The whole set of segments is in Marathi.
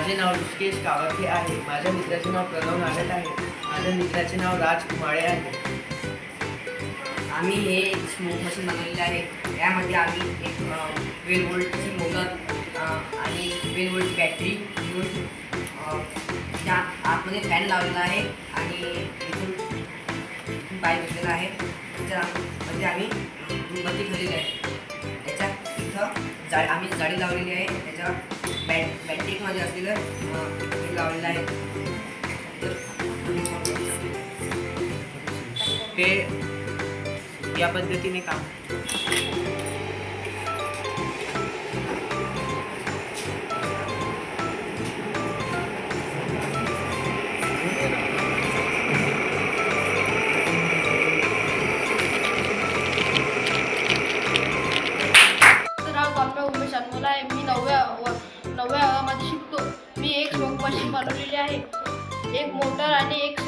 माझे नाव ऋषिकेश कावरखे आहे. माझ्या मित्राचे नाव प्रणव नागट आहे. माझ्या मित्राचे नाव राज कुमाळे आहे. आम्ही हे एक स्मोक मशीन बनवलेले आहे. यामध्ये आम्ही एक 12 वोल्टची मोटर आणि 12 वोल्ट बॅटरी घेऊन त्या आतमध्ये फॅन लावलेला आहे आणि इथून पाईप घेतलेला आहे. त्याच्यामध्ये आम्ही बत्ती ठेवलेली आहे. त्याच्या इथं आम्ही जाळी लावलेली आहे. त्याच्यावर बॅटरीमध्ये असलेलं हे लावलेलं आहे. हे या पद्धतीने काम. उमेश अनमोल आहे. मी नवव्या मध्ये शिकतो. मी एक स्मोक मशीन बनवलेली आहे. एक मोटर आणि एक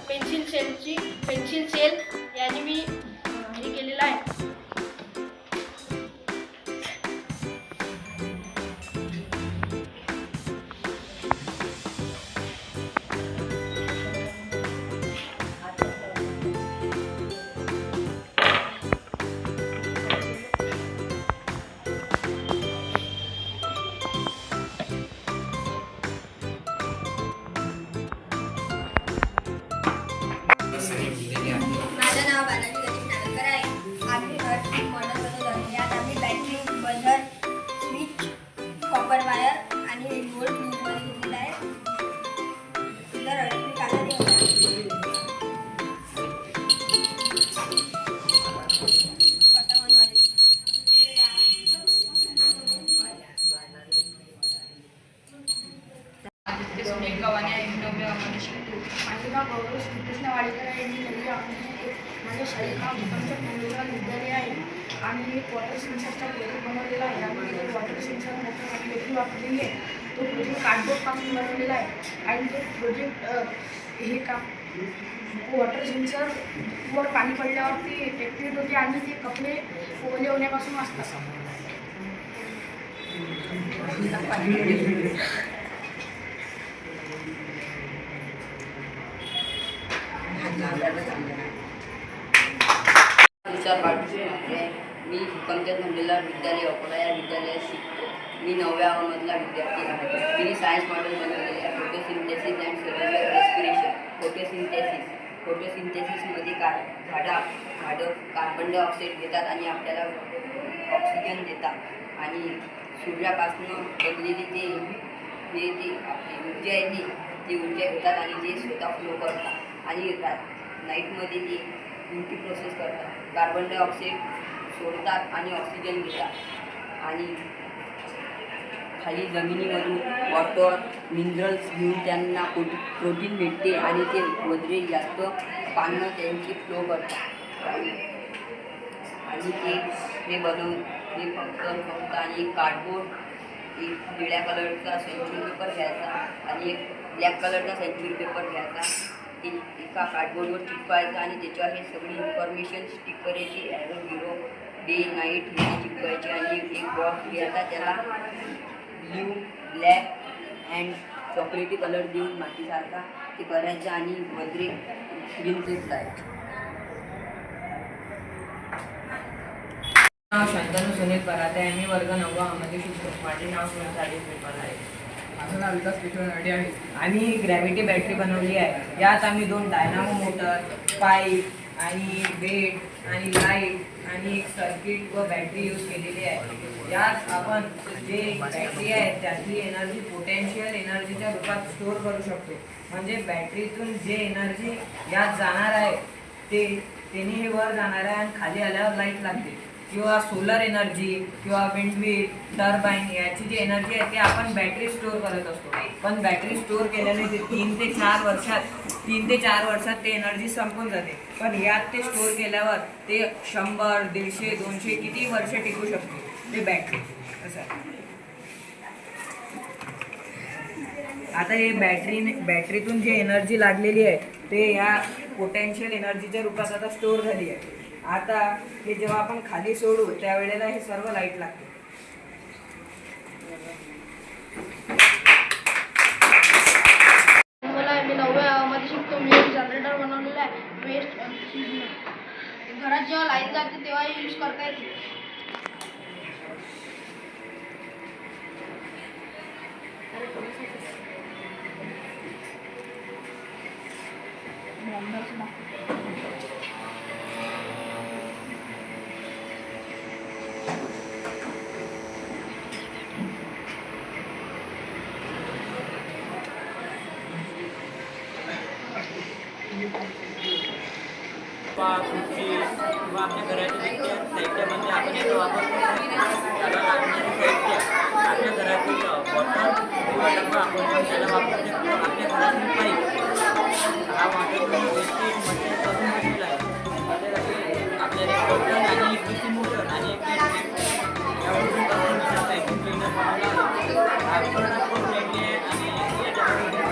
पेन्सिल सेल याने मी हे केलेलं आहे. माझं नाव बालाजी गणेश नागरकर आहे. आम्ही एक मॉडेल बनवलं आहे. यात आम्ही battery, buzzer, switch, copper wire आणि रिमोट यूजमध्ये घेतलेला आहे. सुंदर इलेक्ट्रिक आधारित माझे नाव गौरव श्रीकृष्ण वाडेकर आहे. मी नववी आहे. माझ्या शाळेत नाव भूकंपच्या पंधरा विद्यालय आहे. आम्ही एक वॉटर सेन्सरचा प्रोजेक्ट बनवलेला आहे. आम्ही एक वॉटर सेन्सर मोटर आणि बॅटरी वापरलेली आहे. तो प्रोजेक्ट कार्डबोर्डपासून बनवलेला आहे आणि तो प्रोजेक्ट हे काम वॉटर सेन्सर वर पाणी पडल्यावरती ॲक्टिवेट होते आणि ते कपडे ओले होण्यापासून वाचतात. मी भूकंपच्या थांबलेला विद्यालय अकोला या विद्यालयात शिकतो. मी 9व्या मधला विद्यार्थी आहे. मी सायन्स मॉडेल बनवलेले आहे. Photosynthesis and cellular respiration. फोटोसिंथेसिसमध्ये झाडं कार्बन डायऑक्साईड घेतात आणि आपल्याला ऑक्सिजन देतात आणि सूर्यापासून बनलेली ते आपली ऊर्जा आहे ती ऊर्जा घेतात आणि ते स्वतः फ्लो करतात आणि नाईटमध्ये ती ड्युटी प्रोसेस करतात. कार्बन डायऑक्साईड सोडतात आणि ऑक्सिजन घेतात आणि खाली जमिनीमधून वॉटर मिनरल्स घेऊन त्यांना प्रोटीन भेटते आणि ते वजरे जास्त पानं त्यांची फ्लो करतात आणि हे बनवून हे फक्त आणि एक कार्डबोर्ड, एक निळ्या कलरचा सेंचुरी पेपर घ्यायचा आणि एक ब्लॅक कलरचा सेंचुरी पेपर घ्यायचा. ते एका कार्डबोर्डवर चिपकायचं आणि त्याच्यावर हे सगळी इन्फॉर्मेशन स्टिक करायची. ॲरो झिरो डे नाईट हे चिपकायची आणि एक बॉक्स घ्यायचा. त्याला ब्ल्यू ब्लॅक अँड चॉकलेटी कलर देऊन मातीसारखा ते करायचं आणि वगैरे ग्रीन प्लेट जायचं. नाव शांतनु सुनील पराते आहे. मी वर्ग 9वा मध्ये शिकतो. माझे नाव सुनील पेपर आहे. माझं नाव विकास किशोर नाडे आहे. आम्ही ग्रॅव्हिटी बॅटरी बनवली आहे. यात आम्ही 2 डायनामो मोटर, पाईप आणि बेड आणि लाईट आणि एक सर्किट व बॅटरी यूज केलेली आहे. यात आपण जे बॅटरी आहे त्यातली एनर्जी पोटेन्शियल एनर्जीच्या रूपात स्टोअर करू शकतो. म्हणजे बॅटरीतून जे एनर्जी यात जाणार आहे त्याने हे वर जाणार आहे आणि खाली आल्यावर लाईट लागते. किंवा सोलर एनर्जी किंवा विंडव्हील टर्बाईन याची जी एनर्जी आहे ती आपण बॅटरी स्टोअर करत असतो. पण बॅटरी स्टोअर केल्याने ते 3 ते 4 वर्षात ते एनर्जी संपून जाते. पण यात ते स्टोअर केल्यावर ते 100, 150, 200 किती वर्ष टिकू शकते ते बॅटरी. असं आता हे बॅटरीतून जी एनर्जी लागलेली आहे ते या पोटेन्शियल एनर्जीच्या रूपात आता स्टोअर झाली आहे. आता हे जेव्हा आपण खाली सोडू त्यावेळेला हे सर्व लाईट लागते. घरात जेव्हा लाईट जाते तेव्हा यूज करता येते. खुर्ची किंवा आपल्या घराच्या वेगळ्या साहित्यामध्ये आपण याचा वापर करू. त्याला लागणारे साहित्य आपल्या घरातील बॉटल किंवा डब्बा आपण त्याला वापरू शकतो. आपल्या घरातील पाईप हा वॉटरप्रूफ वेस्टेज मटेरियल पासून बनलेला आहे. आपल्याला एक बॉटल आणि एक डीसी मोटर आणि एक यावरून आपण पॅकिंग क्लीनर बनवला आहे. हा प्रोडक्ट खूप फ्रेंडली आहे आणि याच्यामध्ये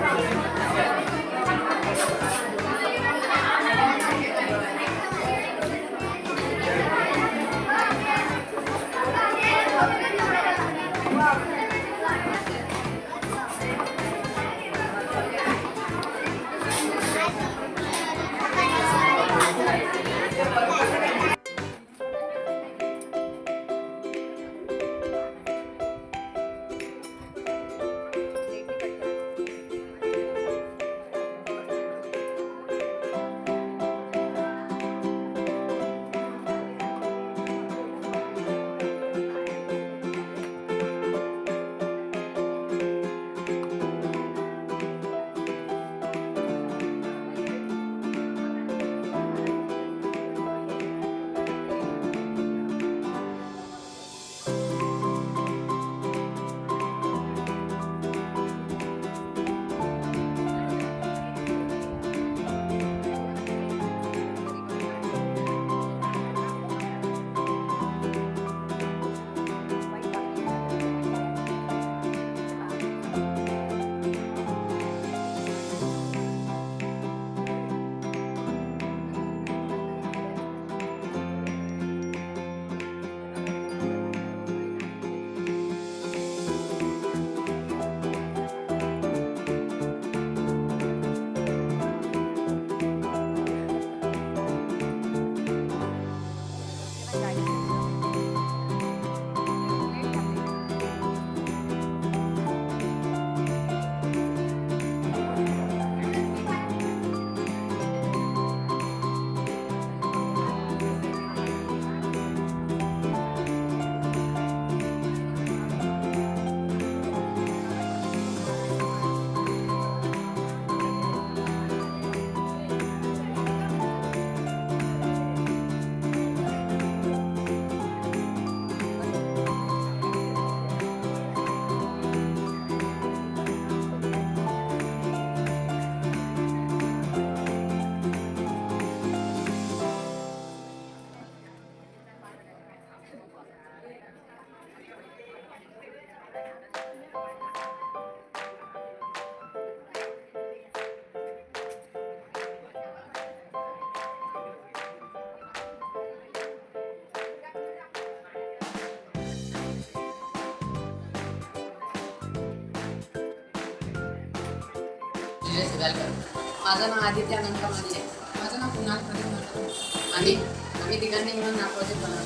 माझं नाव आदित्य अनंत मानले. माझं नाव कुणाल प्रदीप मानले. आम्ही तिघांनी मिळून हा प्रोजेक्ट बनवला.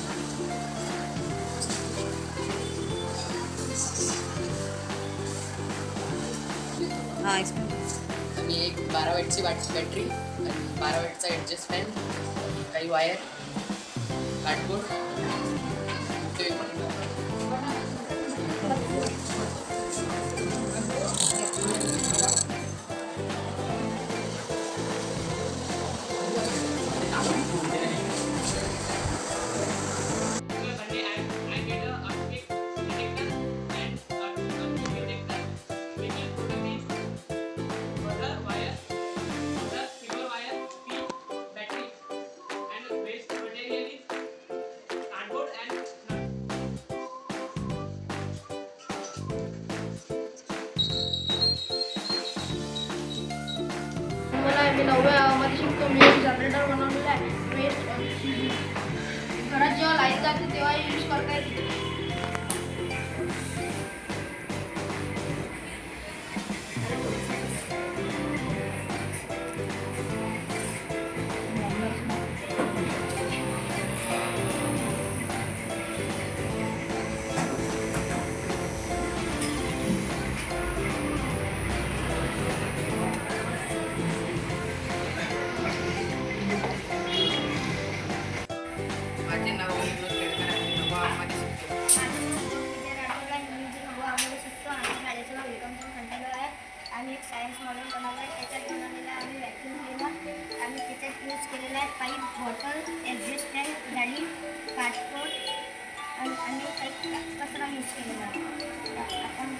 आणि एक 12 वॅटची बॅटरी, 12 वॅटचा ॲडजस्ट फॅन, काही वायर, कार्डबोर्ड, मी 9व्या मध्ये शिकतो. मी एक जनरेटर बनवलेला आहे. वेस्ट घरात जेव्हा लाईट जाते तेव्हा यूज करता येते. माझे नाव विनोद केळकर आहे. नवामध्ये शिकतो. विजय राठोड आहे. मी जे नववामध्ये शिकतो. आमच्या शाळेचं नाव विक्रमचंद खंडेलवाल आहे. आम्ही एक सायन्स मॉडेल बनवलं आहे. त्याच्यात बनवलेलं आहे आम्ही व्हॅक्यूम क्लीनर आणि त्याच्यात यूज केलेला आहे पाईप, बॉटल, एक्झॉस्ट टँक, जाळी, काचकोट आणि काही कचरा यूज केलेला आहे. आपण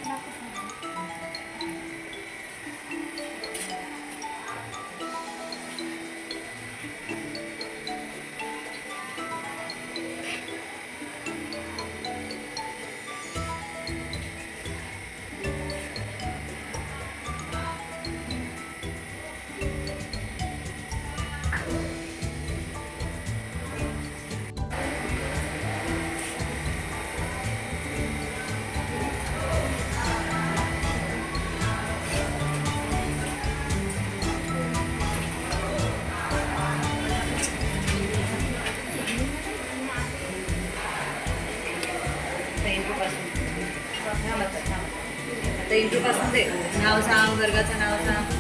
आता इंटू पासून दे. नाव सांग, वर्गाचं नाव सांग.